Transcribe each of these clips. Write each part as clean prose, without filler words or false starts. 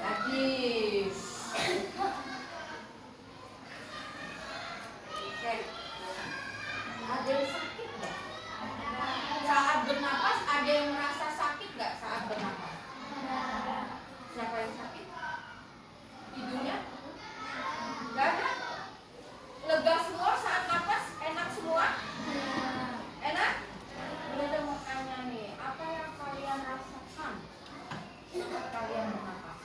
Lagi. Oke. Ada yang sakit nggak? Saat bernapas ada yang merasa sakit nggak saat bernapas? Siapa yang sakit? Hidungnya? Nggak ada? Lega semua saat napas? Enak semua? Enak? Udah mau tanya nih, apa yang kalian rasakan saat kalian bernapas?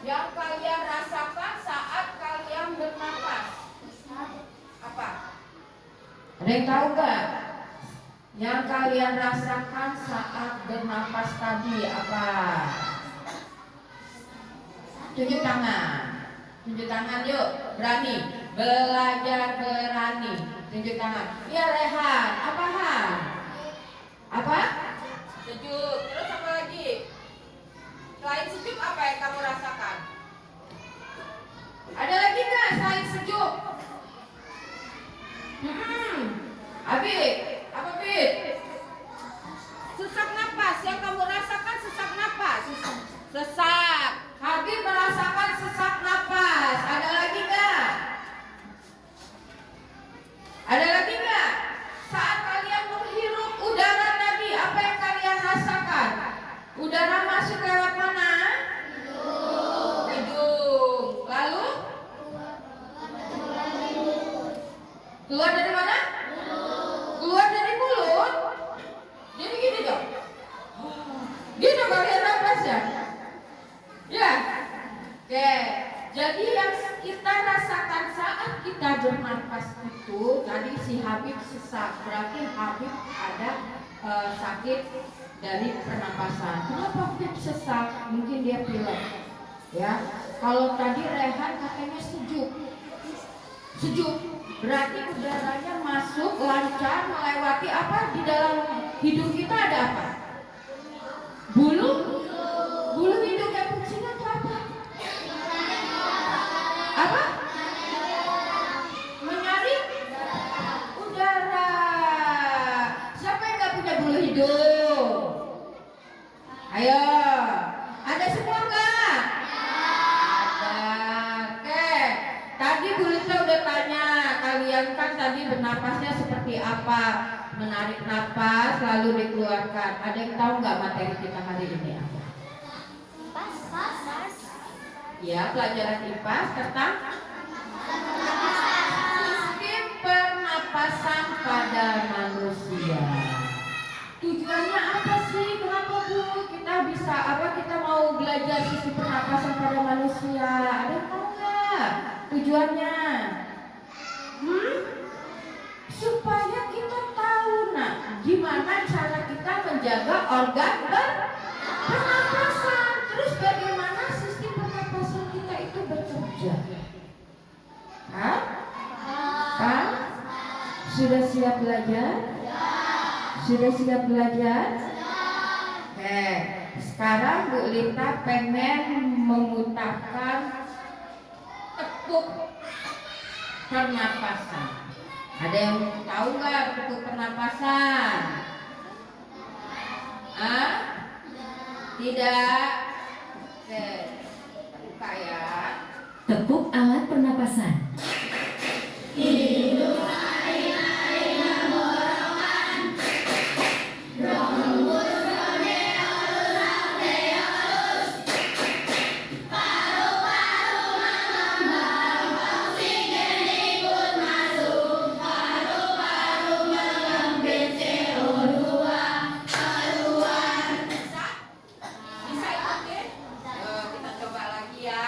Yang kalian rasakan saat kalian bernapas apa? Ada yang tahu nggak? Yang kalian rasakan saat bernapas tadi apa? Tunjuk tangan. Tunjuk tangan yuk. Berani. Belajar berani. Tunjuk tangan. Iya Rehan. Apa Han? Apa? Sejuk. Terus apa lagi? Selain sejuk apa yang kamu rasakan? Ada lagi nggak selain sejuk? Habib, apa Bib? Sesak napas. Yang kamu rasakan sesak napas. Sesak. Habib merasakan sesak napas. Ada lagi nggak? Ada lagi nggak? Saat kalian menghirup udara tadi, apa yang kalian rasakan? Udara masuk lewat mana? Hidung. Lalu? Keluar dari mana? Keluar dari mulut. Jadi gini dong. Gitu kalian napas ya? Ya. Oke. Jadi yang kita rasakan saat kita bernapas itu tadi si Habib sesak. Berarti Habib ada sakit dari pernapasan. Kenapa Habib sesak? Mungkin dia pilek. Ya. Kalau tadi Rehan katanya sejuk. Sejuk. Berarti udaranya masuk lancar melewati apa? Di dalam hidung kita ada apa? Bulu? Bulu hidung yang fungsi itu apa? Apa? Menyaring udara. Siapa yang nggak punya bulu hidung? Ayo, ada semua nggak? Ada. Oke. Tadi Bu Lita udah tanya, kalian kan tadi bernapasnya seperti apa? Menarik napas lalu dikeluarkan. Ada yang tahu nggak materi kita hari ini apa? Ya, pelajaran IPAS tentang sistem pernapasan pada manusia. Tujuannya apa sih? Kenapa Bu? Kita bisa apa? Kita mau belajar sistem pernapasan pada manusia. Ada yang tahu nggak tujuannya? Supaya kita tahu gimana cara kita menjaga organ pernapasan. Terus bagaimana sistem pernapasan kita itu bekerja? Hah? Sudah siap belajar? Sudah siap belajar? Oke. Sekarang Bu Lita pengen memutarkan tekuk pernapasan. Ada yang tahu nggak tekuk pernapasan? Tidak. Oke. Buka ya. Tekuk alat pernapasan. Bisa ikutin? Kita coba lagi ya.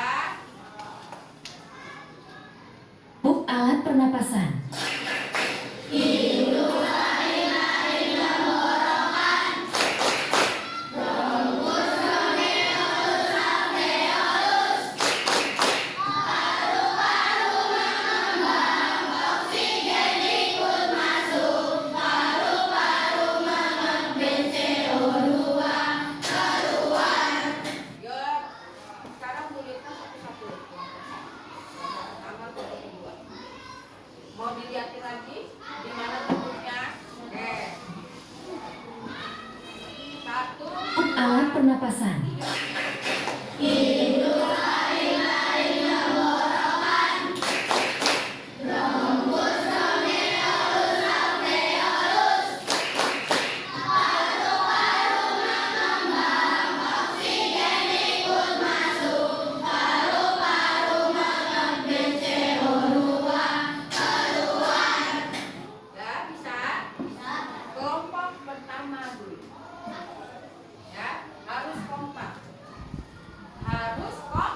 pernapasan. Ya, bisa? Kelompok pertama dulu. Ya, harus kompak. Harus kompak.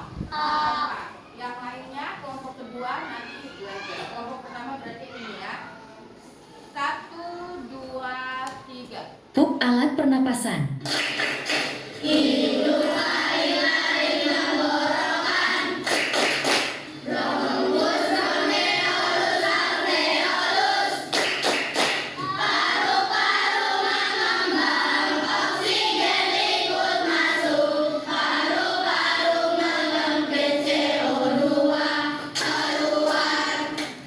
Yang lainnya kelompok kedua nanti belajar. Kelompok pertama berarti ini ya. 1, 2, 3. Tepuk alat pernapasan.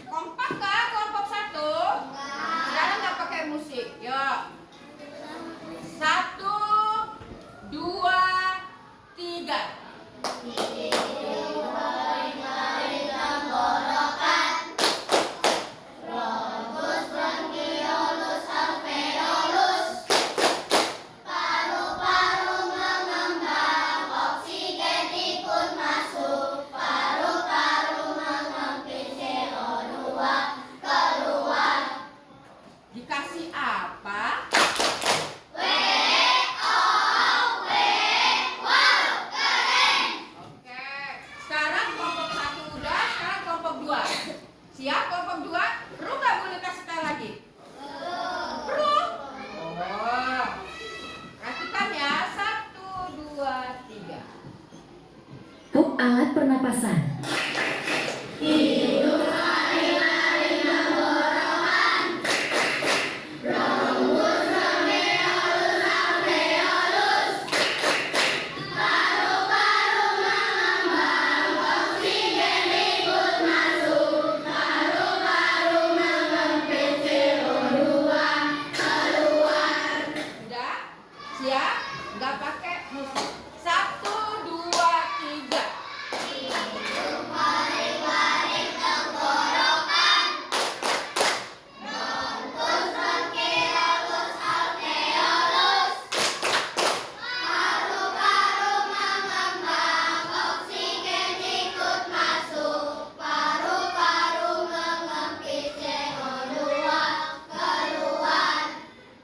Kompak kah kelompok 1? Sekarang nggak pakai musik. Yuk. 1, 2, 3. Dikasih apa? Oke. Sekarang kelompok 1 udah, sekarang kelompok 2. Siap kelompok 2? Perlu nggak boleh kasih tahu lagi? Perlu? Oh. Perhatikan ya. 1, 2, 3. Tepuk alat pernapasan. Udah? Siap? Nggak pakai musik. 1, 2, 3.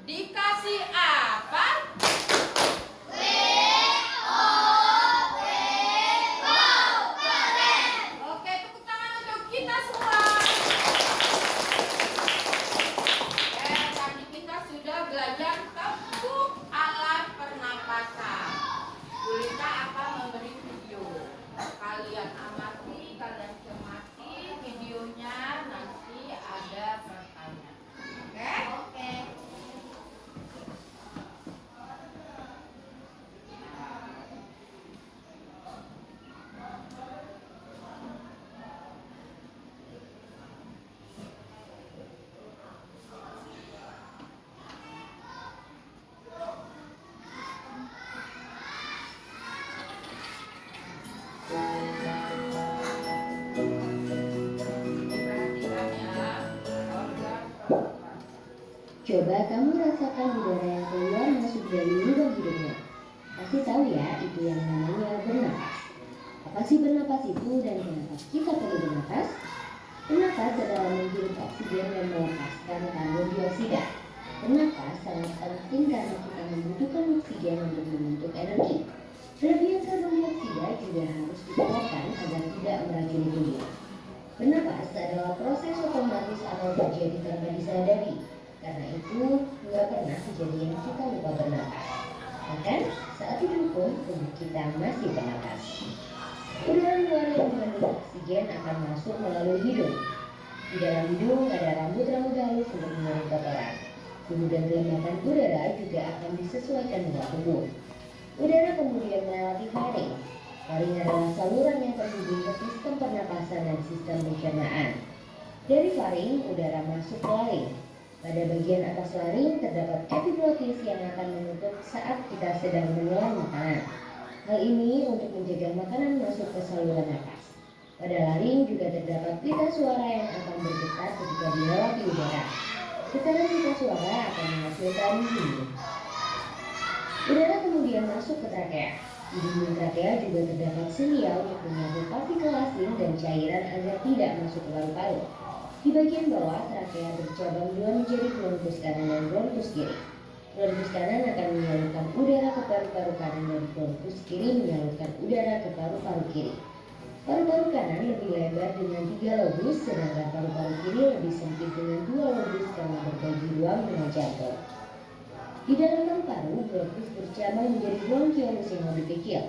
Dikasih apa? Oke, tepuk tangan untuk kita semua. Tadi kita sudah belajar tepuk alat pernapasan. Gulita akan memberi video. Kalian amati, kalian cermati videonya, nanti ada pertanyaan. Oke? Oke. Perhatikan ya. Organ pernapasan. Coba kamu rasakan udara yang keluar masuk dari lubang hidungmu. Kasih tahu ya, itu yang namanya bernapas. Apa sih bernapas itu dan kenapa kita perlu bernapas? Bernapas adalah menghirup oksigen dan melepaskan karbon dioksida. Bernapas sangat penting karena kita membutuhkan oksigen untuk membentuk energi. Kelebihan karbon dioksida juga harus dikeluarkan agar tidak meracuni tubuh. Bernapas adalah proses otomatis atau terjadi tanpa disadari. Karena itu, nggak pernah kejadian kita lupa bernapas. Bahkan saat tidur pun tubuh kita masih bernapas. Udara luar yang mengandung oksigen akan masuk melalui hidung. Di dalam hidung ada rambut-rambut halus untuk menyaring kotoran. Suhu dan kelembapan udara juga akan disesuaikan dengan tubuh. Udara kemudian melewati faring. Faring adalah saluran yang terhubung ke sistem pernapasan dan sistem pencernaan. Dari faring, udara masuk ke laring. Pada bagian atas laring terdapat epiglotis yang akan menutup saat kita sedang menelan makanan. Hal ini untuk menjaga makanan masuk ke saluran napas. Pada laring juga terdapat pita suara yang akan bergetar ketika dilewati udara. Getaran pita suara akan menghasilkan bunyi. Udara kemudian masuk ke trakea. Di dinding trakea juga terdapat selia untuk menyapu partikel asing dan cairan agar tidak masuk ke paru-paru. Di bagian bawah, trakea bercabang dua menjadi bronkus kanan dan bronkus kiri. Bronkus kanan akan menyalurkan udara ke paru-paru kanan dan bronkus kiri menyalurkan udara ke paru-paru kiri. Paru-paru kanan lebih lebar dengan 3 lobus, sedangkan paru-paru kiri lebih sempit dengan 2 lobus karena berbagi ruang dengan jantung. Di dalam paru-paru, bronkus bercabang menjadi bronkiolus yang lebih kecil.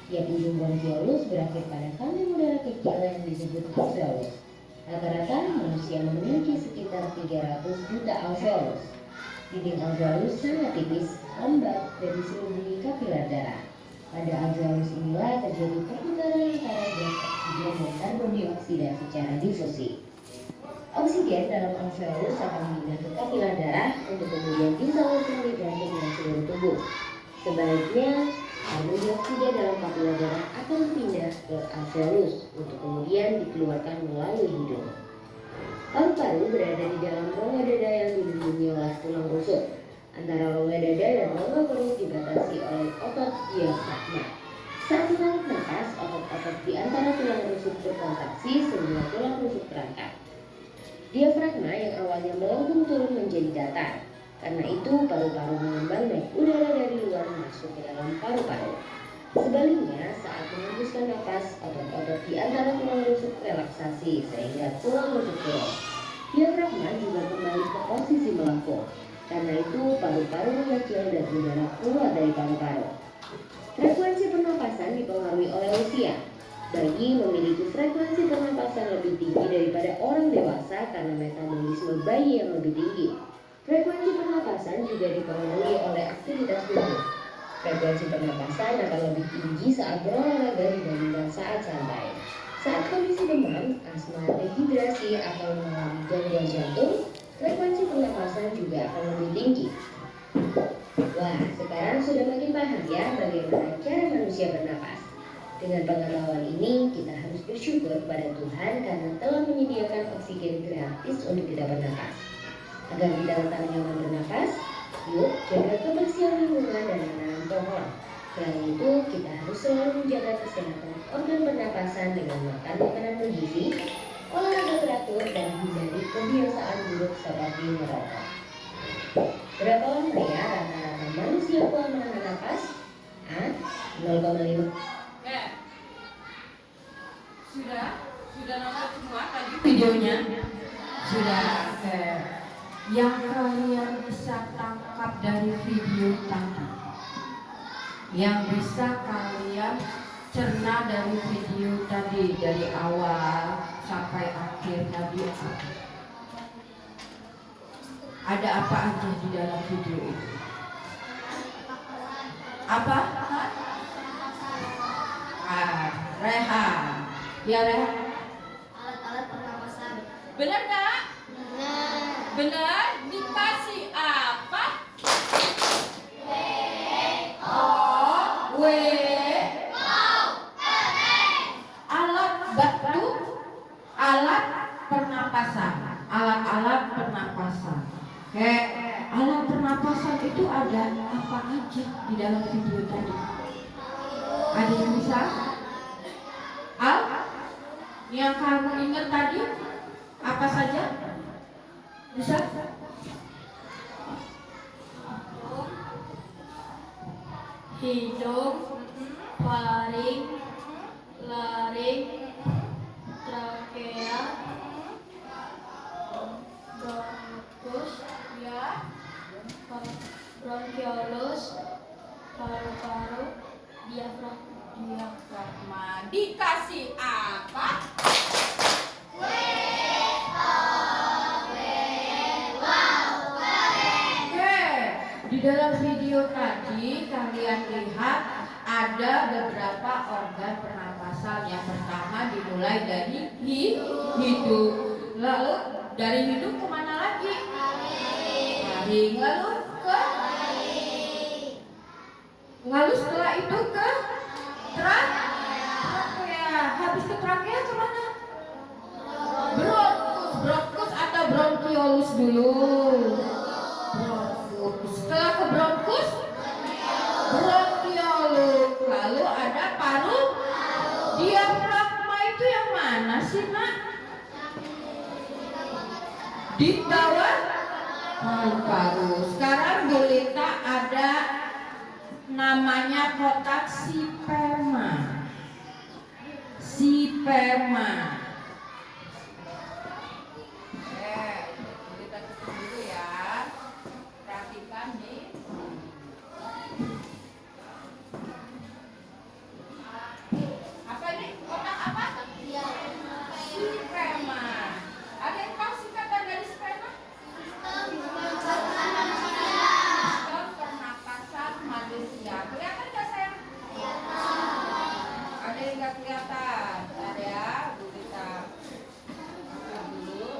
Tiap ujung bronkiolus berakhir pada kantong udara kecil yang disebut alveolus. Rata-rata manusia memiliki sekitar 300 juta alveolus. Dinding alveolus sangat tipis, lambat, dan diselimuti kapiler darah. Pada alveolus inilah terjadi pertukaran antara gas oksigen dan karbon dioksida secara difusi. Oksigen dalam alveolus akan pindah ke kapiler darah untuk kemudian disalurkan ke jantung dan seluruh tubuh. Sebaliknya, karbon dioksida dalam kapiler darah akan pindah ke alveolus untuk kemudian dikeluarkan melalui hidung. Paru-paru berada di dalam rongga dada yang dilindungi oleh tulang rusuk. Antara rongga dada dan rongga perut dibatasi oleh otot diafragma. Saat menarik napas, otot-otot di antara tulang rusuk berkontraksi sehingga tulang rusuk terangkat. Diafragma yang awalnya melengkung turun menjadi datar. Karena itu, paru-paru mengembang dan udara dari luar masuk ke dalam paru-paru. Sebaliknya, saat menghembuskan napas, otot-otot di antara tulang rusuk relaksasi sehingga tulang rusuk turun. Diafragma juga kembali ke posisi melengkung. Karena itu, paru-paru mengecil dan udara keluar dari paru-paru. Frekuensi pernapasan dipengaruhi oleh usia. Bayi memiliki frekuensi pernapasan lebih tinggi daripada orang dewasa karena metabolisme bayi yang lebih tinggi. Frekuensi pernapasan juga dipengaruhi oleh aktivitas tubuh. Frekuensi pernapasan akan lebih tinggi saat berolahraga dibandingkan saat santai. Saat kondisi demam, asma, dehidrasi atau mengalami gangguan jantung, frekuensi pernapasan juga akan lebih tinggi. Wah, sekarang sudah makin paham ya bagaimana cara manusia bernapas. Dengan pengetahuan ini, kita harus bersyukur pada Tuhan karena telah menyediakan oksigen gratis untuk kita bernapas. Agar kita tetap nyaman bernapas, yuk jaga kebersihan lingkungan dan menanam pohon. Selain itu, kita harus selalu menjaga kesehatan organ pernapasan dengan makan makanan bergizi, olahraga teratur, dan hindari kebiasaan buruk seperti merokok. Berapa lama ya rata-rata manusia kuat menahan napas? 0,5. Sudah nonton semua tadi videonya? Sudah. Yang kalian bisa tangkap dari video tadi, yang bisa kalian cerna dari video tadi dari awal sampai akhir tadi ada apa aja di dalam video itu? Apa? Rehan. Ya Rehan. Alat-alat pernapasan. Benar nggak? Benar. Benar. Dikasih apa? Alat bantu, alat pernapasan, alat-alat pernapasan. Alat pernapasan itu ada apa aja di dalam video tadi? Ada yang bisa? Yang kamu ingat tadi apa saja? Bisa? Hidung, faring, laring, trakea, bronkus, Ya. bronkiolus, paru-paru, diafragma. Dikasih apa? Di dalam video tadi kalian lihat ada beberapa organ pernapasan. Yang pertama dimulai dari hidung, lalu dari hidung kemana lagi? laring, lalu setelah itu ke trakea. Habis ke trakea kemana? Bronkus atau bronkiolus dulu. Bronkus. Setelah ke bronkus, bronkiolus. Lalu ada paru. Diafragma itu yang mana sih, Nak? Di bawah paru-paru. Sekarang Bulita ada namanya kotak sperma. Sperma. Bulita tutup dulu ya. Perhatikan nih. Apa ini? Kotak apa? Sperma. Ada yang tahu singkatan dari sperma? Sistem pernapasan manusia. Kelihatan nggak sayang? Ada yang nggak kelihatan? Ada ya, Bu Rita. Dulu.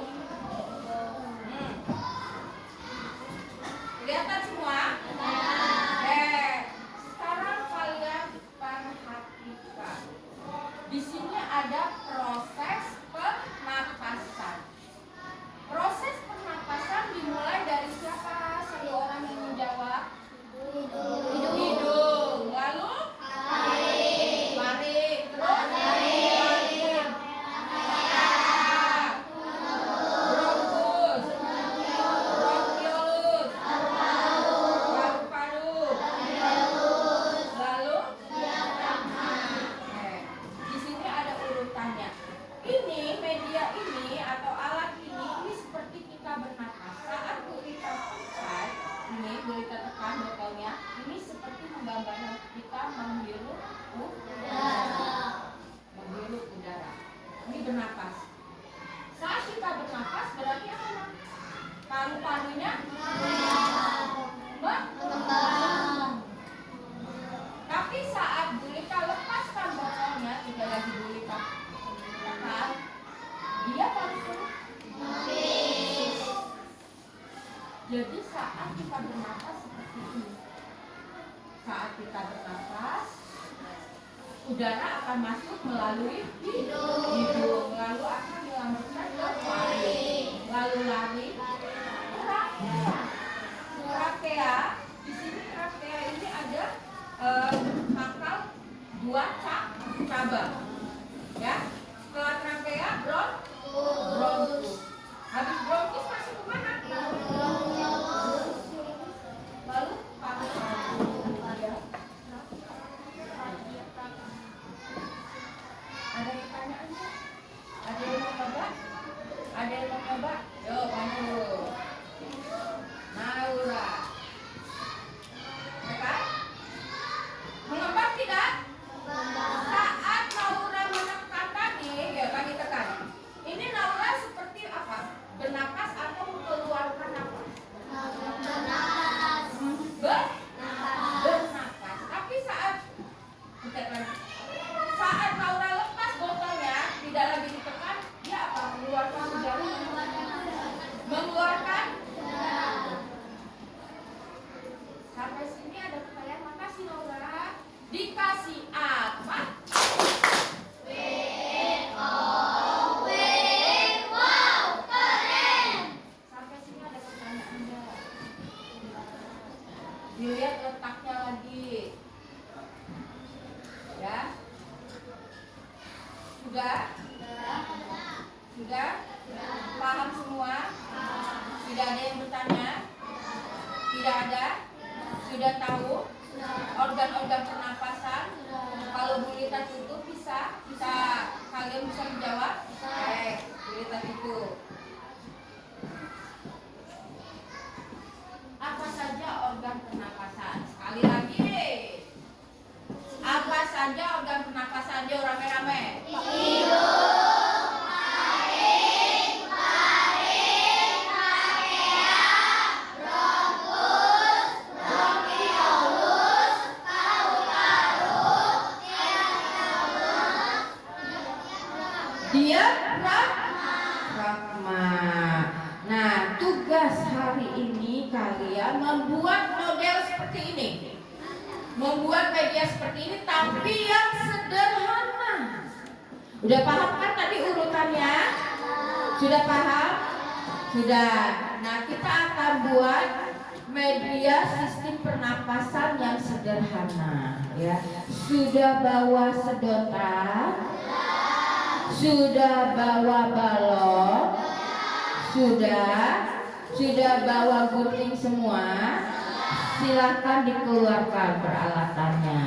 Kelihatan semua? Sekarang kalian perhatikan. Di sini ada proses pernapasan. Proses pernapasan dimulai dari siapa? Satu orang yang menjawab. Hidung. Lalu? Laring. Terus? Laring. Bronkus. Bronkiolus. Paru-paru. Lalu? Di sini ada urutannya. Ini media ini atau alat ini seperti kita bernapas. Saat kita selesai, ini kita tekan botolnya. Ini seperti menggambarkan kita menghirup udara. Menghirup udara. Ini bernapas. Saat kita bernapas berarti apa? Paru-parunya mengembang. Tapi saat Bulita lepaskan botolnya, tidak lagi Bulita tekan, dia langsung habis. Jadi saat kita bernapas seperti ini. Saat kita bernapas, udara akan masuk melalui hidung, lalu akan dilanjutkan ke laring, lalu laring, trakea. Trakea, di sini trakea ini ada pangkal 2 cabang, ya. Setelah trakea bronkus. Habis bronkus masuk ke mana? Lalu paru-paru. Ada pertanyaan nggak? Ada yang mau coba? Ada yang mau coba? Yo, kamu. Naura. Ya kan? Mengembang tidak? Saat Naura menekan tadi, ya tadi tekan. Ini Naura seperti apa? Bernapas atau mengeluarkan napas? Bernapas. Tapi saat Naura lepas botolnya, tidak lagi ditekan, dia apa? Mengeluarkan udara. Mengeluarkan. Sampai sini ada pertanyaan. Makasih Naura. Dikasih apa? Sampai sini ada pertanyaan enggak? Dilihat letaknya lagi. Ya. Sudah? Sudah? Paham semua? Tidak ada yang bertanya? Tidak ada? Sudah tahu? Organ-organ pernapasan? Kalau Bulita tutup bisa? Kalian bisa menjawab? Baik, Bulita tutup. Apa saja organ pernapasan? Sekali lagi. Apa saja organ pernapasan? Dia rame-rame. Dia ini kalian membuat model seperti ini. Membuat media seperti ini tapi yang sederhana. Udah paham kan tadi urutannya? Sudah paham? Sudah. Nah, kita akan buat media sistem pernapasan yang sederhana, ya. Sudah bawa sedotan? Sudah bawa balon? Sudah bawa gunting semua? Silakan dikeluarkan peralatannya.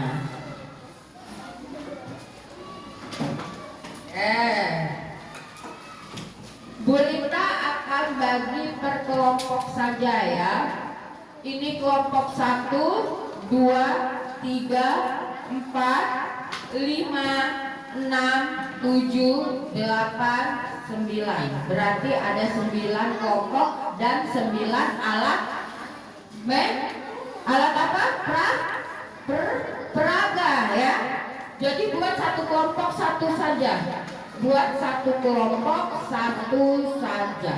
Bu Lita akan bagi per kelompok saja ya. Ini kelompok 1, 2, 3, 4, 5, 6, 7, 8, 9. Berarti ada 9 kelompok dan 9 alat alat apa? Peraga ya. Jadi buat satu kelompok satu saja. Buat satu kelompok satu saja.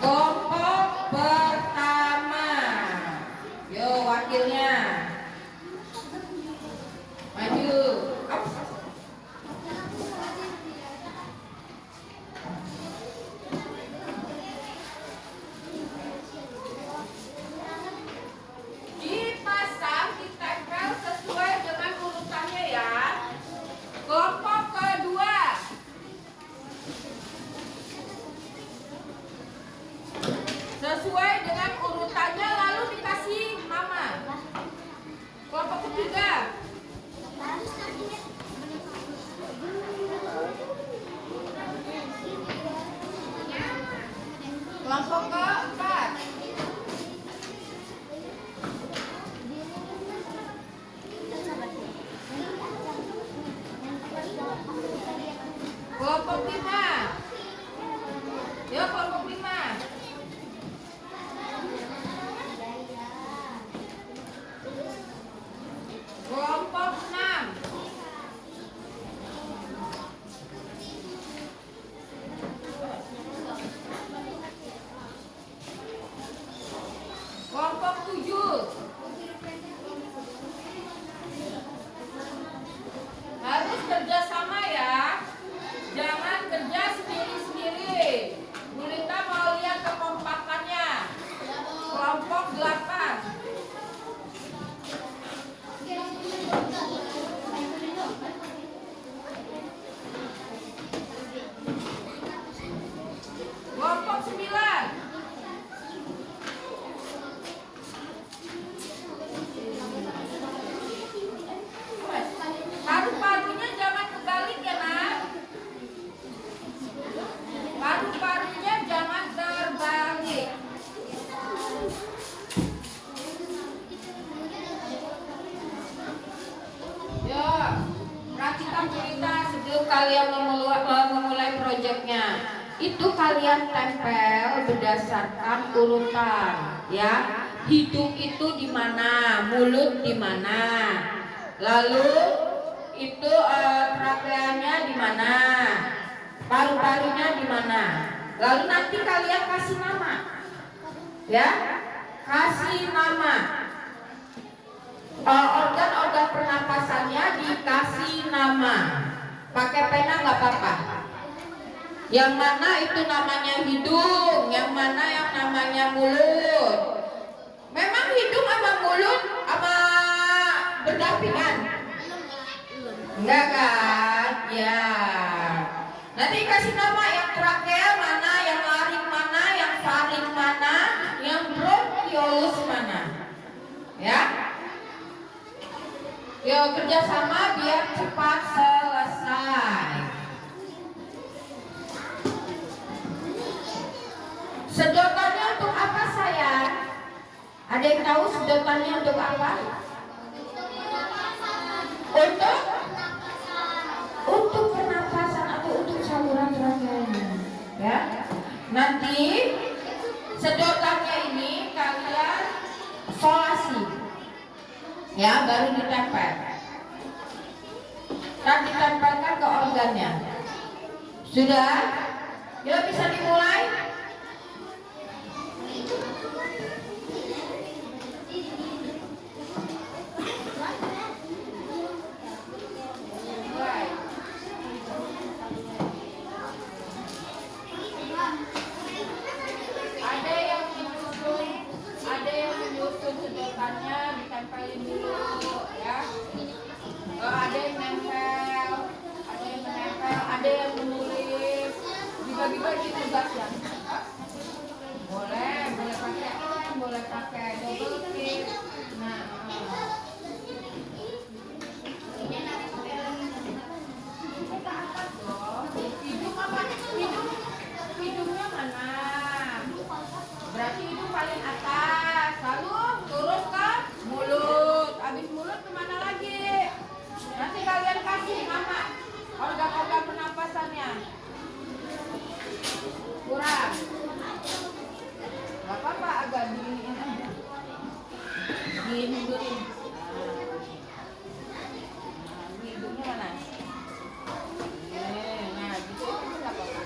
Kelompok pertama. Yo wakilnya. Maju. Ups. Dipasang, ditempel sesuai dengan urutannya ya. Kelompok kedua. Sesuai dengan urutannya lalu dikasih nama. Kelompok ketiga. Kelompok keempat. Kelompok 5. Ya, kelompok 5. Kelompok 6. Kelompok 7. Harus kerjasama ya. Jangan kerja sendiri-sendiri. Bu Lita mau lihat kekompakannya. Kelompok 8. Kelompok 9. Paru-parunya jangan kebalik ya nak. Paru-parunya jangan terbalik. Yo, perhatikan cerita sebelum kalian memulai proyeknya. Itu kalian tempel berdasarkan urutan, ya. Hidung itu di mana, mulut di mana, lalu itu trakeanya di mana, paru-parunya di mana. Lalu nanti kalian kasih nama, ya, kasih nama. Organ-organ pernapasannya dikasih nama. Pakai pena nggak apa-apa. Yang mana itu namanya hidung, yang mana yang namanya mulut. Memang hidung sama mulut sama berdampingan? Enggak kan? Ya. Nanti kasih nama yang trakea mana, yang laring mana, yang faring mana, yang bronkiolus mana. Ya. Yuk kerjasama biar cepat selesai. Sedotannya untuk apa sayang? Ada yang tahu sedotannya untuk apa? Untuk pernapasan atau untuk saluran trakeanya. Ya. Nanti sedotannya ini kalian solasi. Ya, baru ditempel. Dan ditempelkan ke organnya. Sudah? Yuk bisa dimulai? Dimundurin. Ini ibunya mana? Nah, gitu nggak apa-apa.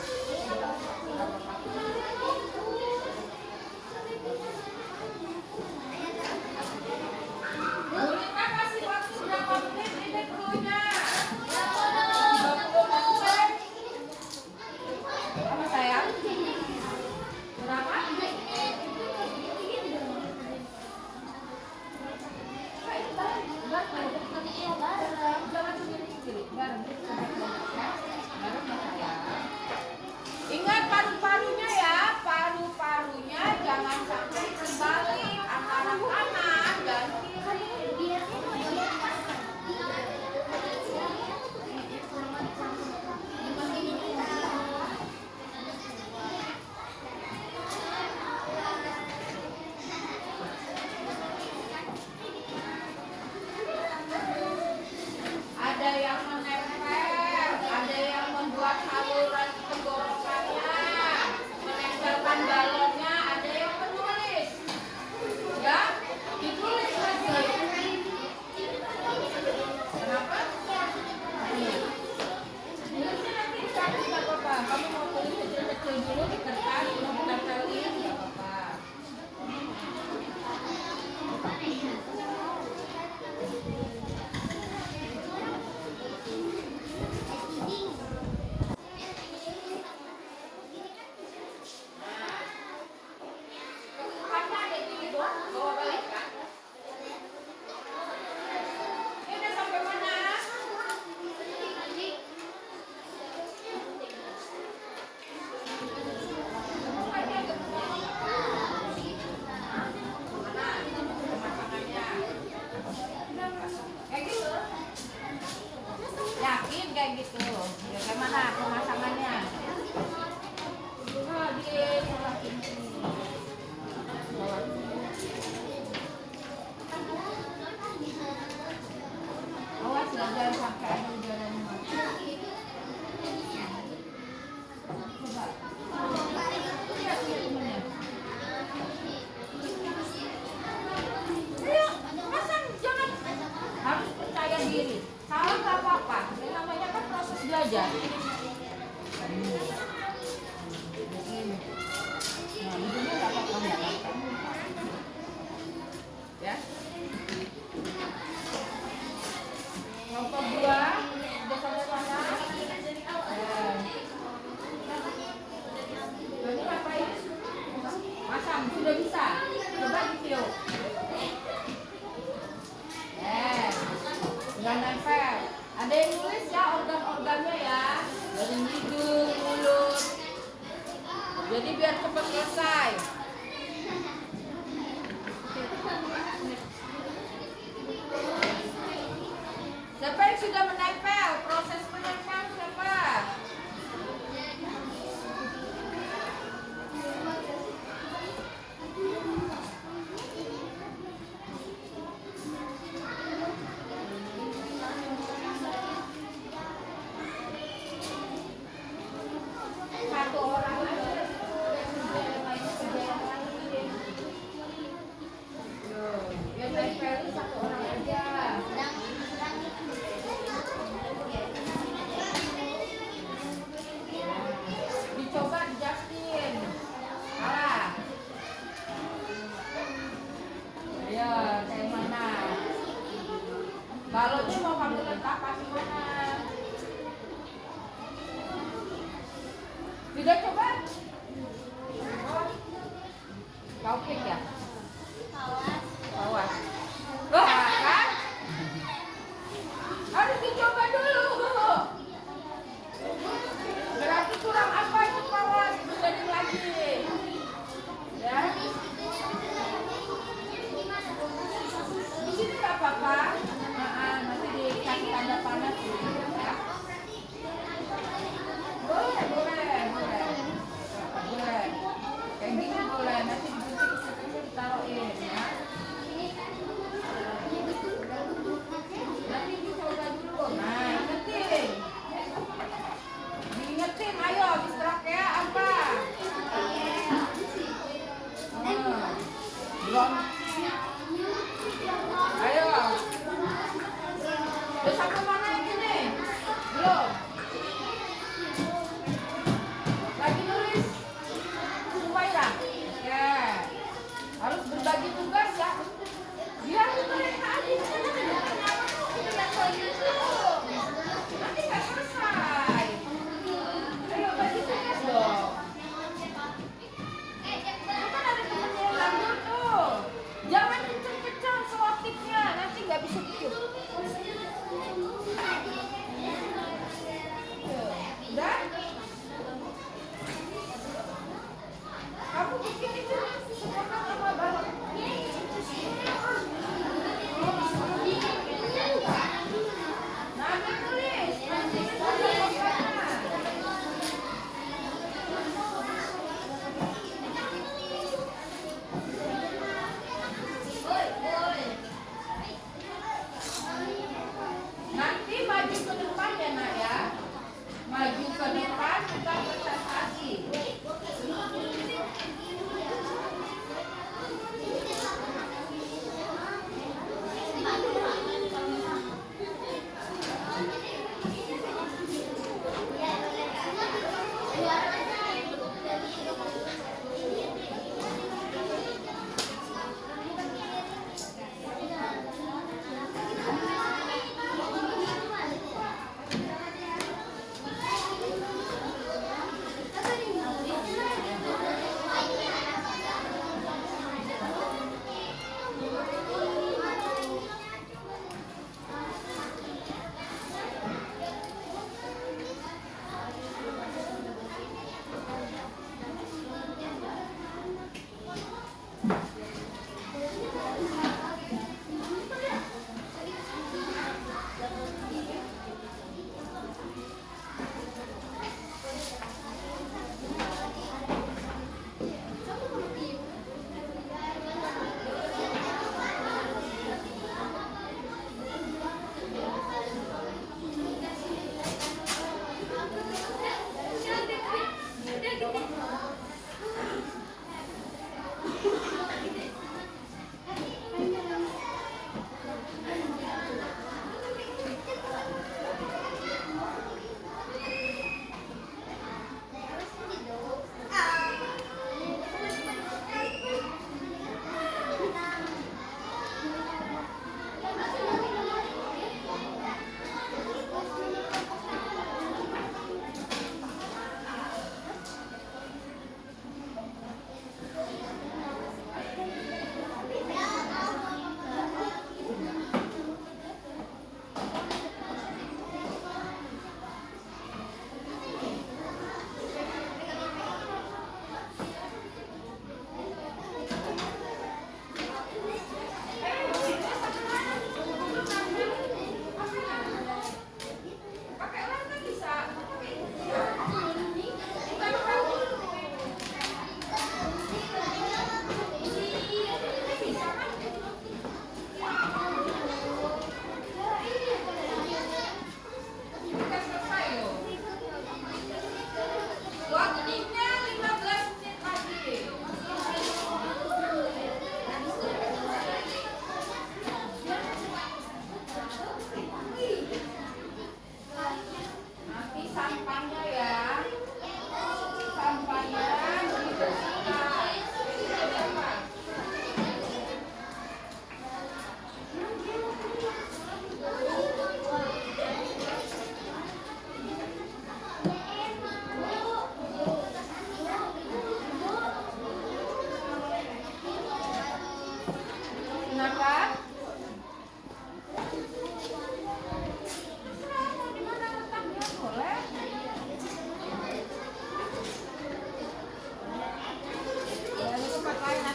Gurita kasih waktu berapa menit ini perlunya? 20 menit. Apa sayang? Berapa? Ingat paru-parunya ya, paru-parunya jangan sampai terbalik antara kanan dan kiri. Ada yang menempel, ada yang membuat saluran tenggorokannya, menempelkan balonnya, ada yang menulis. Ya, ditulis lagi. Kenapa? Tulisnya nanti dikasih nggak apa-apa. Kamu mau tulis kecil-kecil dulu di kertas, belum ditempelin nggak apa-apa. Yakin kayak gitu? Ya kayak mana pemasangannya? Awas ya, jangan sampai ada udaranya mati. Coba. Lihat temennya. Ayo, pasang, jangan. Harus percaya diri. Salah nggak apa-apa. Ini namanya kan proses belajar. Nah, hidungnya nggak apa-apa, nggak apa-apa. Ya. Kelompok 2 sudah sampai mana? Ini ngapain? Pasang, sudah bisa. Coba ditiup. Nggak nempel. Ada yang nulis ya organ-organnya ya, dari hidung, mulut. Jadi biar cepat selesai. Siapa yang sudah menempel? Proses menempel siapa? Satu orang aja. Yang lainnya kerja yang lain. Yang nempel itu satu orang aja. Dicoba di Justin. Salah. Ayo, kayak mana? Balonnya mau kamu letakkan di mana? Sudah coba? Kau klik ya? Awas. Wah, kan? Harus dicoba dulu. Berarti kurang apa itu kawan? Jadi lagi. Ya. Di sini nggak apa-apa. Nanti dikasih tanda panas dulu. Ya. Boleh, boleh, boleh. Boleh. Kayak gini boleh. Nanti digunting ditaruhin ya. Nanti dicoba dulu. Nah, ingetin. Diingetin, ayo diserak ya apa? Belum.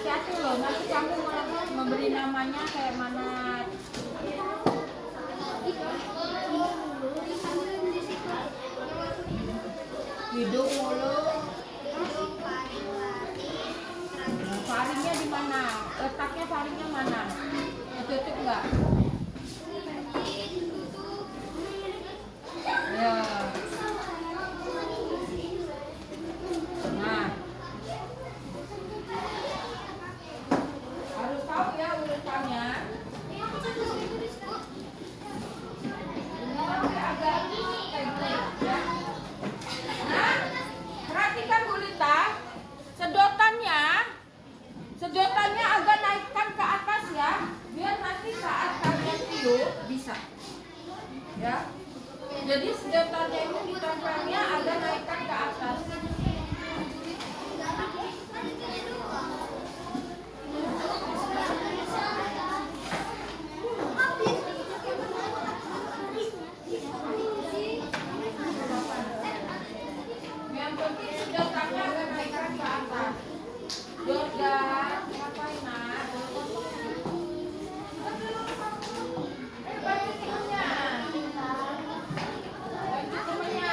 hati-hati loh, nanti kamu memberi namanya kayak mana. Hidung, mulut. Nah, faringnya di mana? Letaknya faringnya mana? Ditutup nggak? Ya. Nah, harus tahu ya urutannya. Ini agak pendek ya. Nah, perhatikan Bu Lita, sedotannya agak naikkan ke atas ya, biar nanti saat kalian tiup bisa. Ya. Jadi sedotannya itu ditempelnya agak naikkan ke atas. Yang penting sedotannya agak naikkan ke atas. Jordan, ngapain nak? Baju temennya. Baju temennya.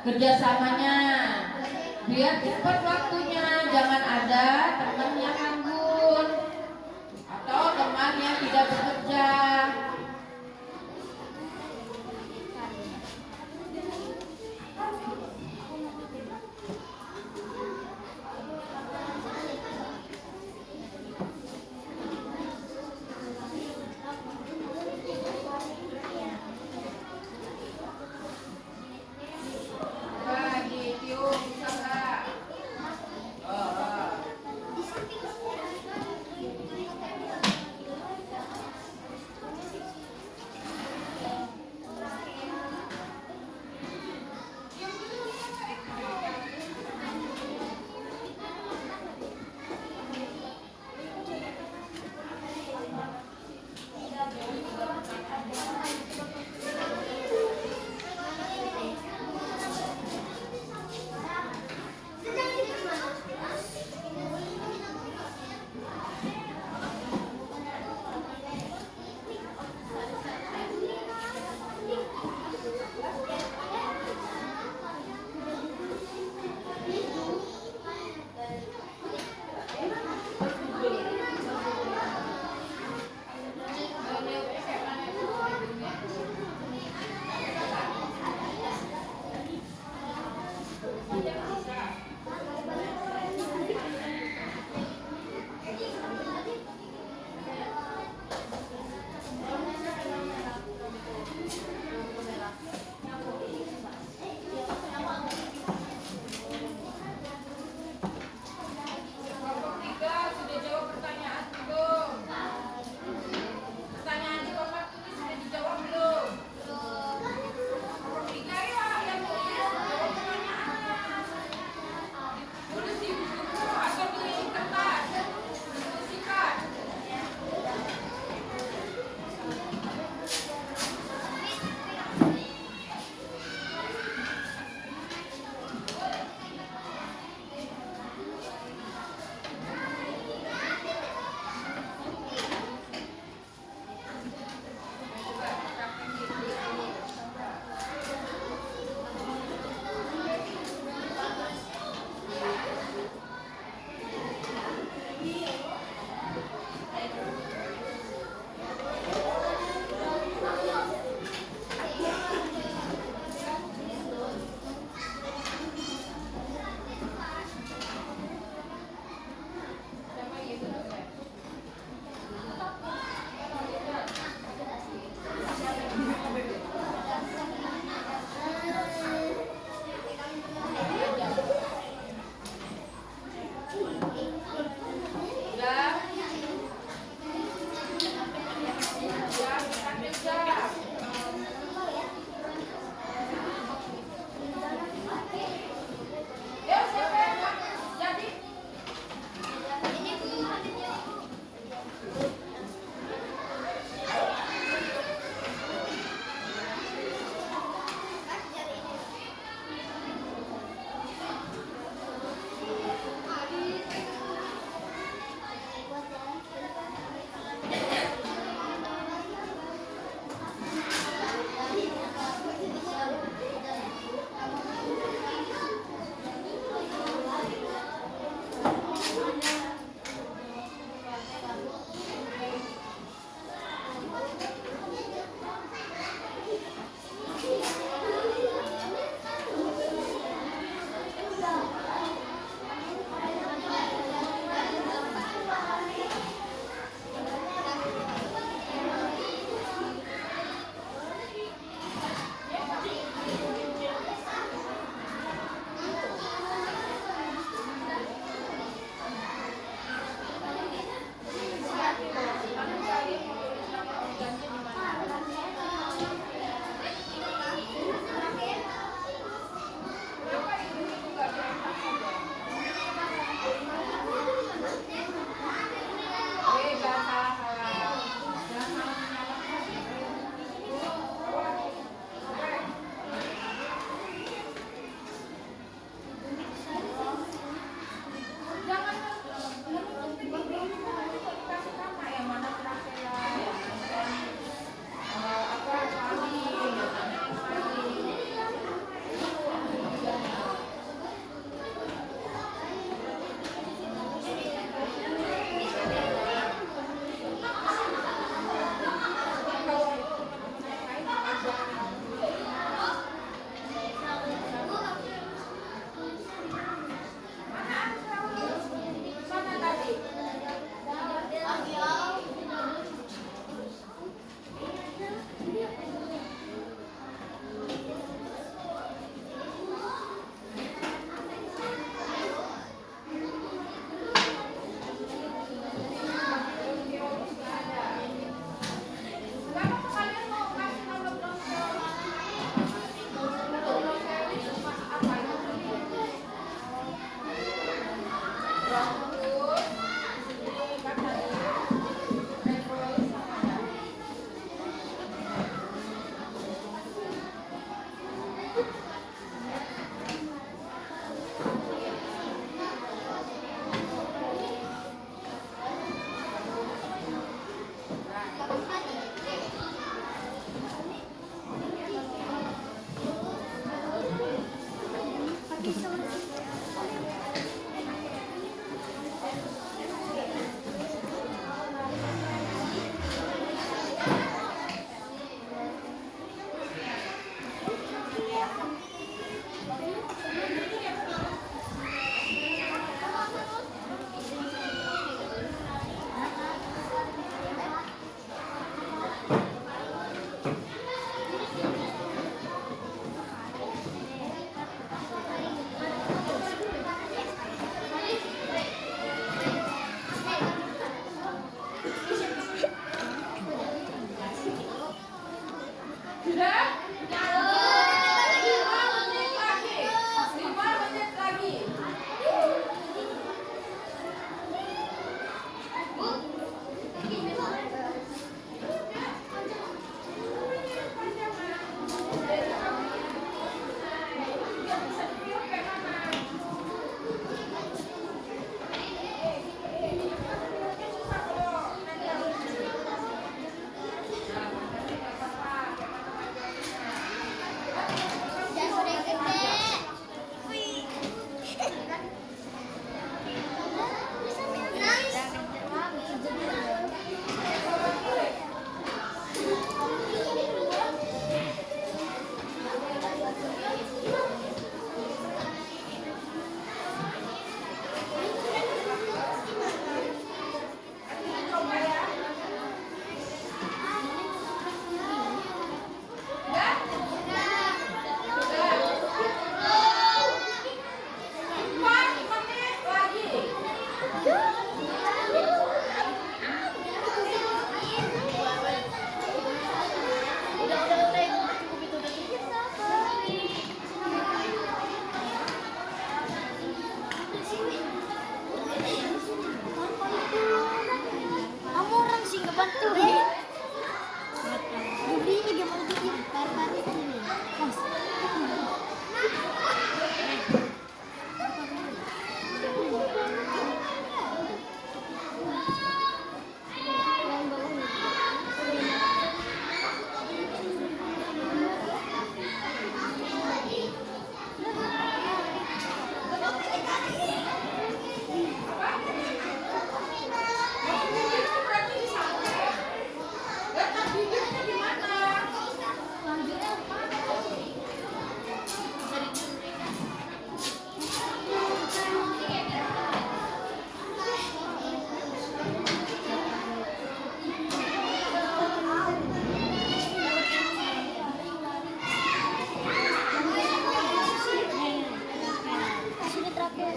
kerjasamanya biar cepat waktunya, jangan ada teman yang nganggur atau teman yang tidak bekerja. Bagi tiup bisa nggak? Oh. Sudah? 5 menit lagi. 5 menit lagi. Kamu orang sih nggak bantu. Budi gimana tuh dia? Pari-pari ini. Mas. Letak bibirnya di mana? Sini terakhir.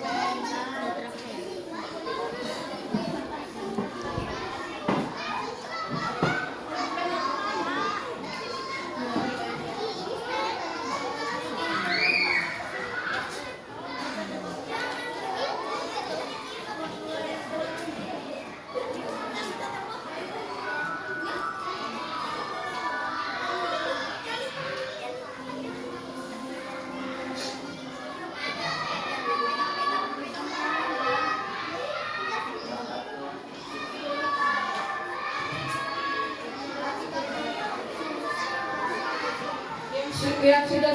Yang sudah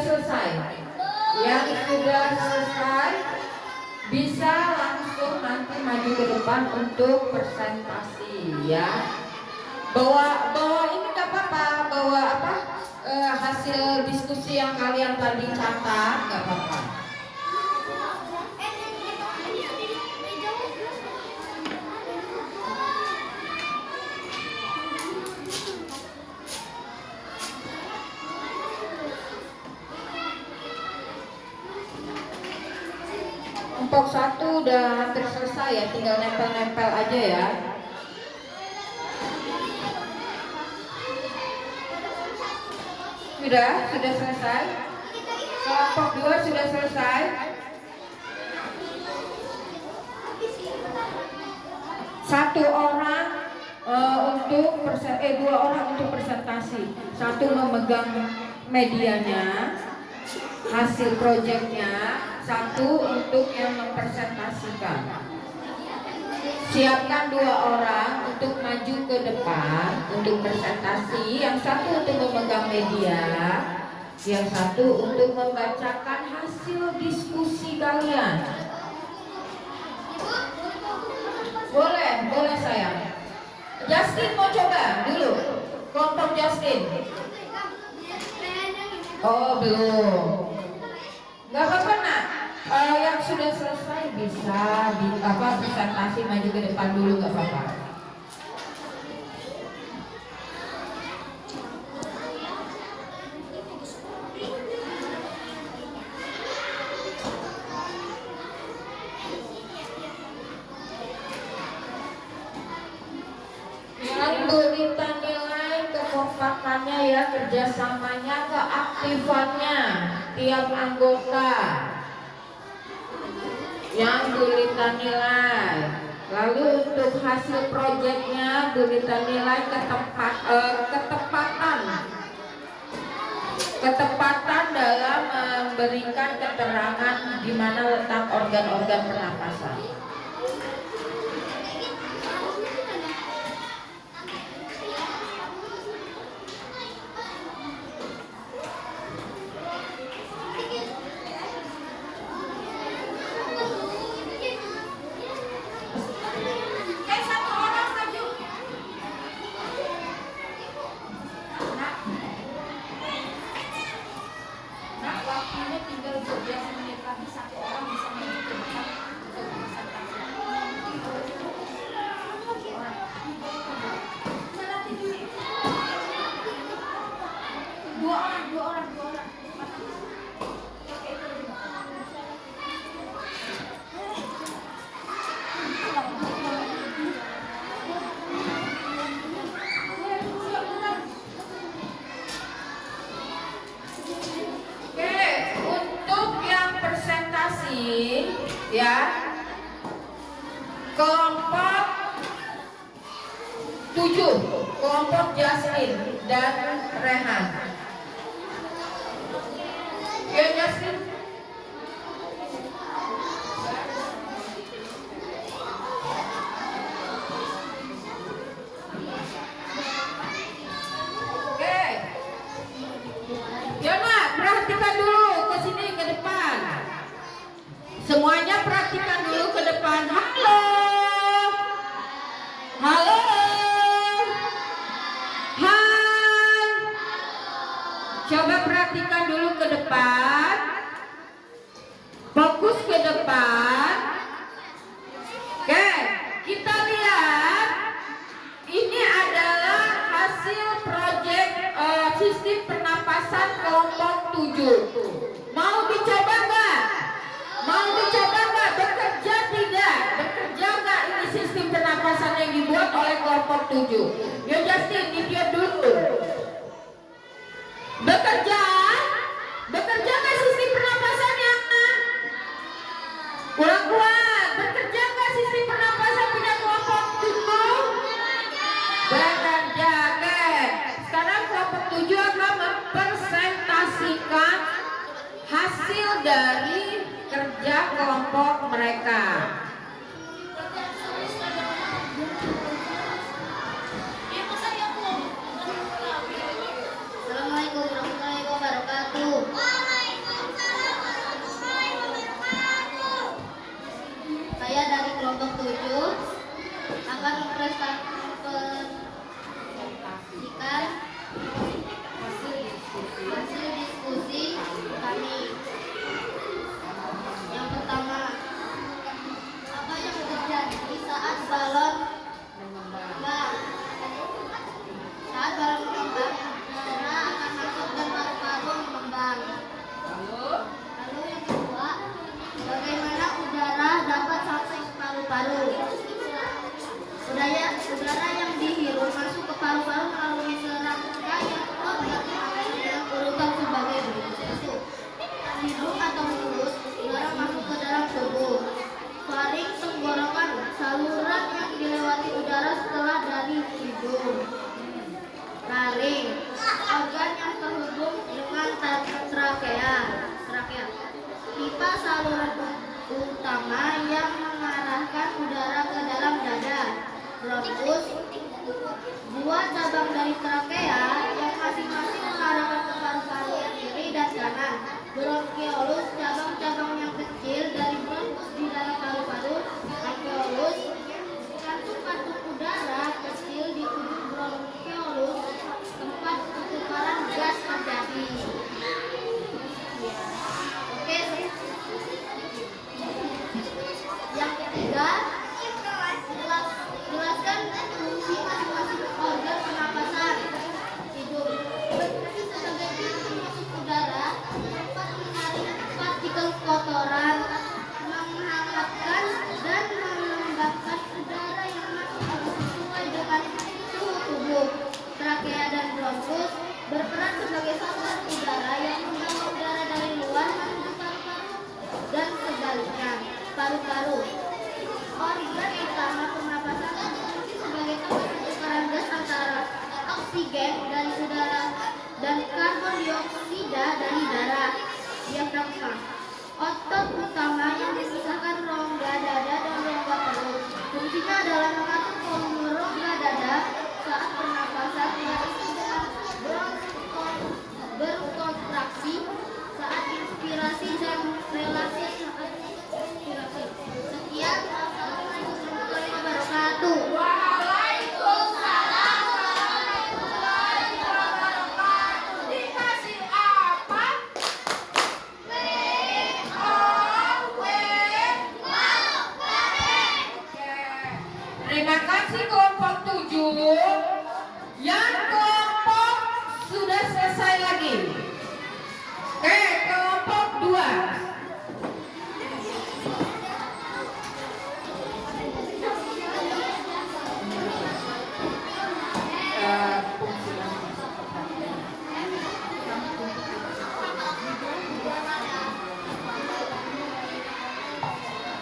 selesai, bisa langsung nanti maju ke depan untuk presentasi ya. Bawa ini nggak apa-apa, bawa apa hasil diskusi yang kalian tadi catat nggak apa-apa. Kelompok 1 udah hampir selesai ya, tinggal nempel-nempel aja ya. Sudah selesai. Kelompok 2 sudah selesai. Dua orang untuk presentasi. Satu memegang medianya, hasil proyeknya, satu untuk yang mempresentasikan. Siapkan 2 orang untuk maju ke depan untuk presentasi, yang satu untuk memegang media, Yang satu untuk membacakan hasil diskusi kalian. Boleh, boleh sayang. Justin mau coba dulu. Kelompok Justin. Oh belum. Gak apa-apa nak. Yang sudah selesai bisa presentasi maju ke depan dulu, gak apa-apa. Gurita nilai kekompakannya ya, kerjasamanya, keaktifannya tiap anggota yang gurita nilai. Lalu untuk hasil proyeknya gurita nilai ketepatan dalam memberikan keterangan di mana letak organ-organ pernapasan. Ya, kelompok 7, kelompok Jasmine dan Rehan. Ya Jasmine. Oke. Ya nak, perhatikan dulu ke sini ke depan. Semuanya perhatikan dulu ke depan. Halo. Halo. Hai. Coba perhatikan dulu ke depan. Fokus ke depan. Oke, kita lihat. Ini adalah hasil proyek sistem pernapasan kelompok 7. Mau dicoba nggak? Mau dicoba nggak? Bekerja tidak? Bekerja nggak ini sistem pernapasan yang dibuat oleh kelompok 7? Yo Justin, idiot dulu. Bekerja? Bekerja nggak sistem pernapasannya? Kurang kuat. Bekerja nggak sistem pernapasan punya kelompok 7? Bekerja, oke. Sekarang kelompok 7 akan mempresentasikan hasil dari kerja kelompok mereka. Assalamualaikum warahmatullahi wabarakatuh. Saya dari kelompok 7 akan mempresentasikan hasil diskusi kami. Yang pertama, apa yang terjadi saat balon mengembang? Saat balon mengembang, udara akan masuk dan paru-paru mengembang. Lalu yang kedua, bagaimana udara dapat sampai ke paru-paru? Udara yang dihirup masuk ke paru-paru melalui serangga yang dengan urutan sebagai berikut. Hidung atau mulut, udara masuk ke dalam tubuh. Faring, tenggorokan, saluran yang dilewati udara setelah dari hidung. Laring, organ yang terhubung dengan trakea. Pipa saluran utama yang mengarahkan udara ke dalam dada. bronkus, 2 cabang dari trakea yang masing-masing mengarahkan ke paru-paru yang kiri dan kanan, bronkiolus, cabang-cabang yang kecil dari bronkus di dalam paru-paru, alveolus, kantung-kantung udara kecil di ujung bronkiolus, tempat pertukaran gas terjadi. Oke, yang ketiga, jelaskan fungsi masing-masing organ pernapasan. Hidung berfungsi sebagai pintu masuk udara, tempat menarik partikel kotoran, menghangatkan dan melembabkan udara yang masuk sesuai dengan suhu tubuh. Trakea dan bronkus berperan sebagai saluran udara yang membawa udara dari luar menuju paru-paru dan sebaliknya. Paru-paru, organ utama pernapasan, berfungsi sebagai tempat pertukaran gas antara oksigen dari udara dan karbon dioksida dari darah. Diafragma, otot utama yang memisahkan rongga dada dan rongga perut. Fungsinya adalah mengatur volume rongga dada saat pernapasan, yaitu dengan berkontraksi saat inspirasi dan relasi saat ekspirasi. Sekian, assalamualaikum warahmatullahi wabarakatuh. Waalaikumsalam warahmatullahi wabarakatuh. Dikasih apa? Terima kasih kelompok 7. Yang kelompok sudah selesai lagi. Kelompok 2.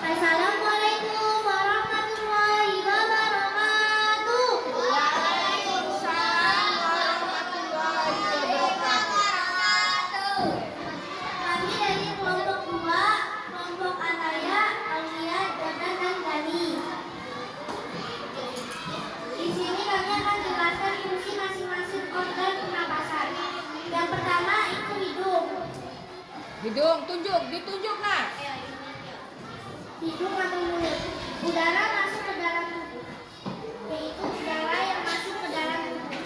Assalamualaikum warahmatullahi wabarakatuh. Waalaikumsalam warahmatullahi wabarakatuh. Kami dari kelompok 2, kelompok Anaya, Aulia, Jordan, dan Gani. Di sini kami akan jelaskan fungsi masing-masing organ pernapasan. Yang pertama itu hidung. Hidung, ditunjuk nak. Hidung atau mulut. Udara masuk ke dalam tubuh, yaitu udara yang masuk ke dalam tubuh.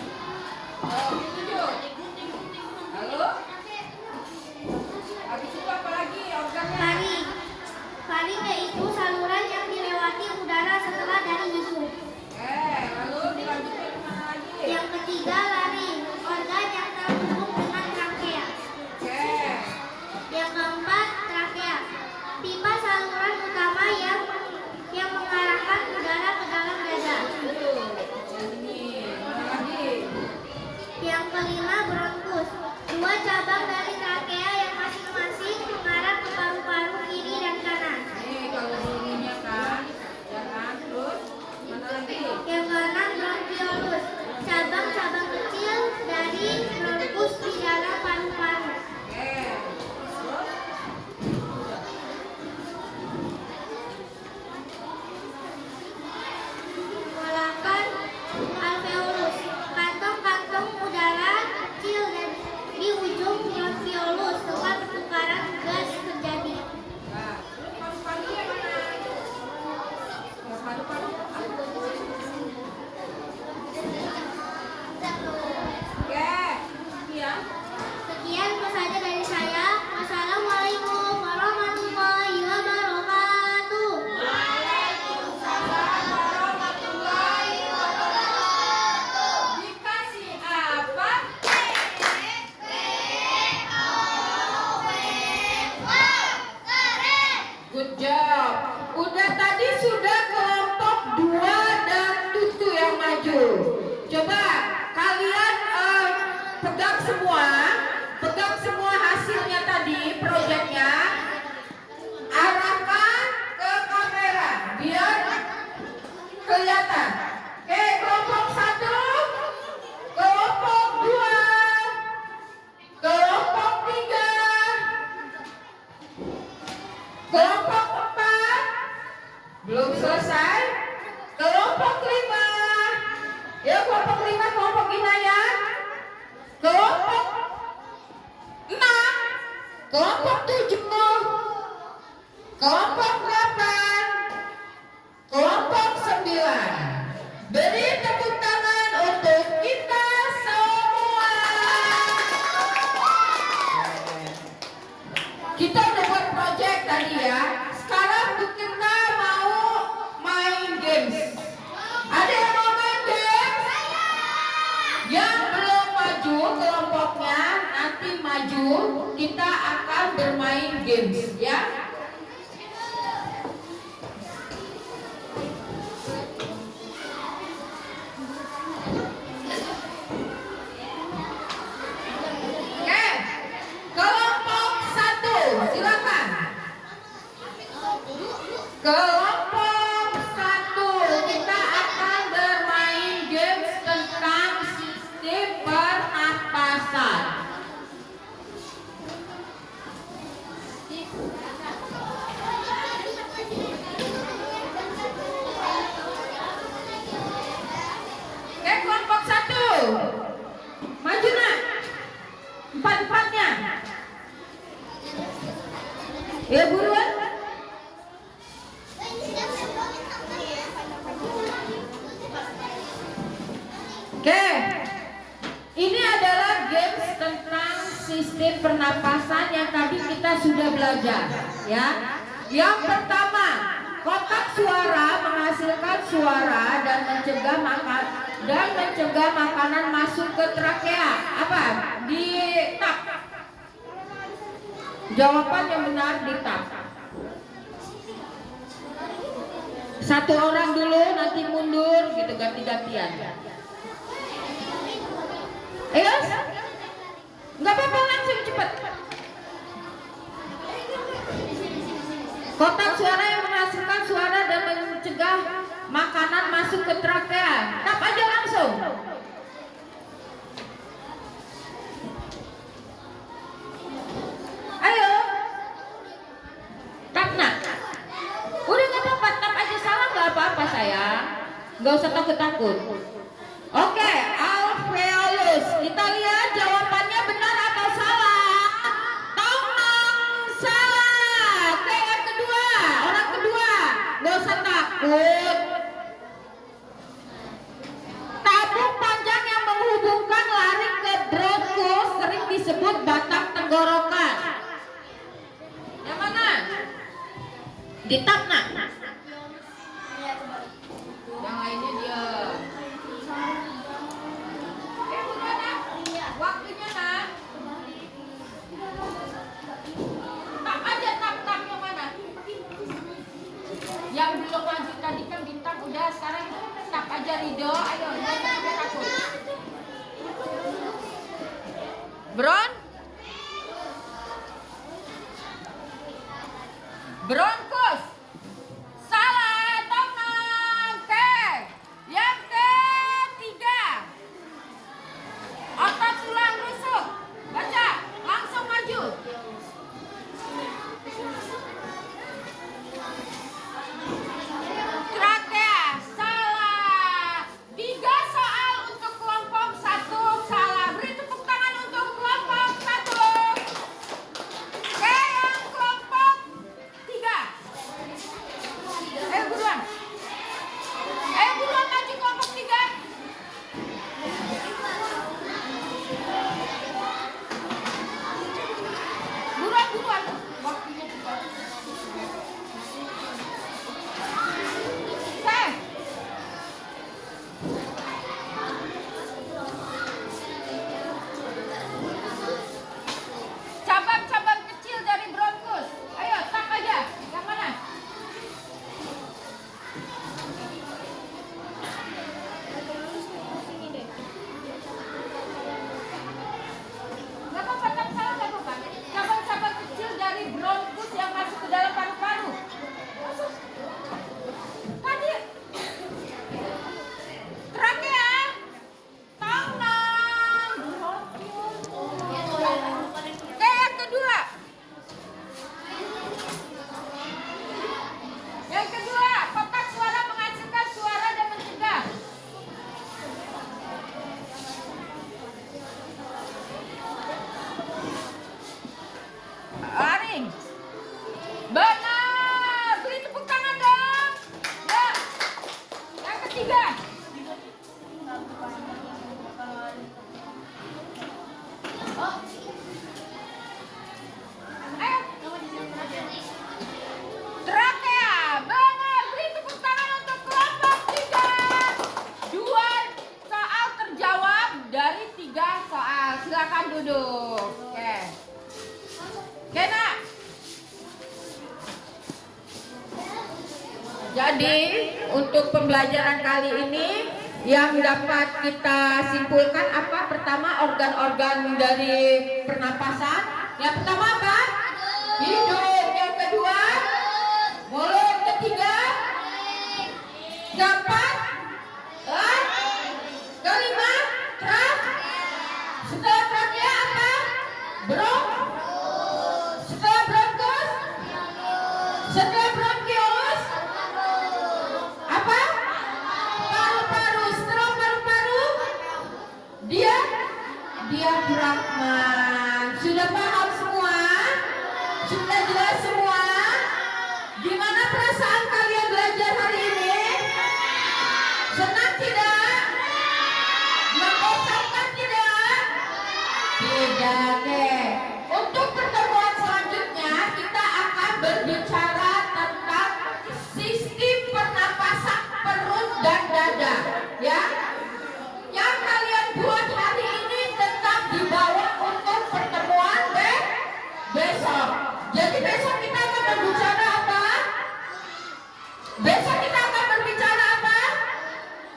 Oh, ditunjuk. Lalu? Habis itu apa lagi organnya? Faring. Faring yaitu saluran yang dilewati udara setelah dari hidung. Lalu dilanjutkan kemana lagi? Yang ketiga laring, organ yang terhubung dengan trakea. Oke. Yang keempat trakea, pipa saluran utama yang mengarahkan udara ke dalam dada. Yang ini, mana lagi? Yang kelima bronkus, 2 cabang dari trakea yang masing-masing mengarah ke paru-paru kiri dan kanan. Nih kalau bunyinya kan, ya kan? Terus mana lagi? Yang keenam bronkiolus, cabang-cabang kecil dari bronkus di dalam paru-paru. Oke. Terus? Menggunakan alveolus, kantong-kantong udara kecil dan di ujung bronkiolus, tempat pertukaran gas terjadi. Nah, terus paru-parunya mana? Paru-paru apa? Oke. Sekian. Sekian itu saja dari saya. Wassalamualaikum warahmatullahi wabarakatuh. Waalaikumsalam warahmatullahi wabarakatuh. Dikasih apa? Good job. Udah tadi sudah kelompok 2 dan Tutu yang maju. Coba kalian pegang semua hasilnya tadi, proyeknya. Arahkan ke kamera biar kelihatan. Oke, kelompok 1, kelompok 2, kelompok 3, kelompok 4, belum selesai, kelompok 5, Kelompok 7, kelompok 8, kelompok 9. Beri tepuk tangan untuk kita semua. Kita udah buat project tadi ya. Sekarang kita mau main games. Ada yang mau main games? Yang belum maju kelompoknya nanti maju. Kita akan bermain games ya. Oke, kelompok 1 silakan. Kelompok 1 kita akan bermain games tentang sistem pernapasan. Oke, kelompok 1 maju nak, empat-empatnya ya buruan. Oke, ini adalah games tentang sistem pernapasan yang tadi kita sudah belajar ya. Yang pertama, kotak suara menghasilkan suara dan mencegah makanan masuk ke trakea. Apa? Di tap. Jawaban yang benar di tap. Satu orang dulu, nanti mundur gitu, ganti-gantian. Ayo, nggak apa-apa, langsung cepat. Kotak suara yang menghasilkan suara dan mencegah makanan masuk ke trakea. Tap aja langsung. Ayo, tap nak. Udah nggak apa-apa, tap aja, salah nggak apa-apa sayang. Nggak usah takut-takut. Oke, alveolus. Kita lihat jawabannya benar atau salah. Tomang salah. Oke, yang kedua, orang kedua. Nggak usah takut. Tabung panjang yang menghubungkan laring ke bronkus sering disebut batang tenggorokan. Yang mana? Ditap nak. Yang lainnya dia. Waktunya nak. Tap aja, tap yang mana? Yang belum maju tadi kan bintang udah, sekarang tap aja Rido. Ayo, jangan takut. Bron? Broncos. Salah, Tomang. Oke. Yang ketiga. Otot tulang rusuk. Baca, langsung maju. Trakea. Salah. 3 soal untuk kelompok 1. Salah. Beri tepuk tangan untuk kelompok 1. Oke, yang kelompok 3. Jadi untuk pembelajaran kali ini yang dapat kita simpulkan apa? Pertama, organ-organ dari pernapasan. Yang pertama apa? Hidung. Yang kedua, mulut. Ketiga, keempat, kelima, trach. Setelah trachea apa? Setelah bronkus. Setelah bronkiolus apa? Paru-paru. Setelah paru-paru diafragma. Sudah paham semua? Sudah jelas semua? Gimana perasaan kalian belajar hari ini? Senang tidak? Membosankan tidak? Tidak deh. Untuk pertemuan selanjutnya kita akan berbicara tentang sistem pernapasan perut dan dada, ya. Yang kalian buat hari ini tetap dibawa untuk pertemuan besok. Jadi besok kita akan berbicara apa? Besok kita akan berbicara apa?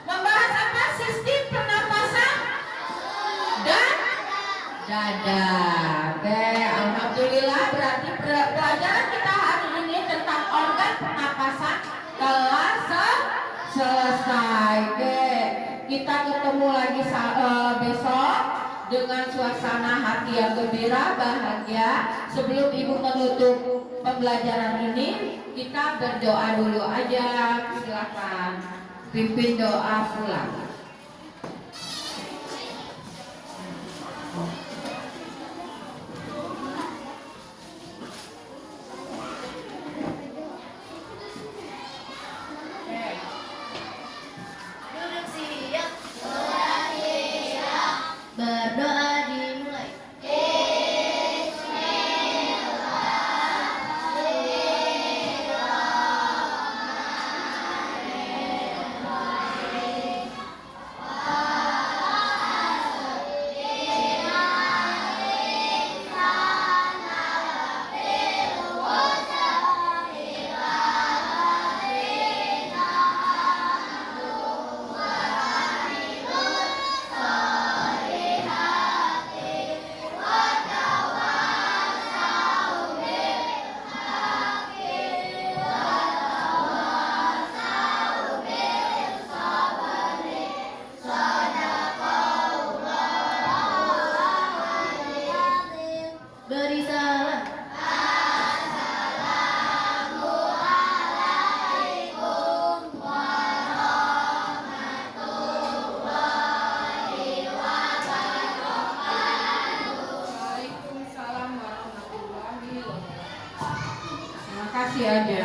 Membahas apa? Sistem pernapasan dan dada. Oke, alhamdulillah berarti pelajaran kita hari ini tentang organ pernapasan telah selesai. Oke, kita ketemu lagi besok dengan suasana hati yang gembira, bahagia. Sebelum Ibu menutup pembelajaran ini, kita berdoa dulu aja. Silakan pimpin doa pulang. Duduk siap. Berdoa dimulai. Beri salam. Waalaikumsalam warahmatullahi wabarakatuh. Terima kasih aja.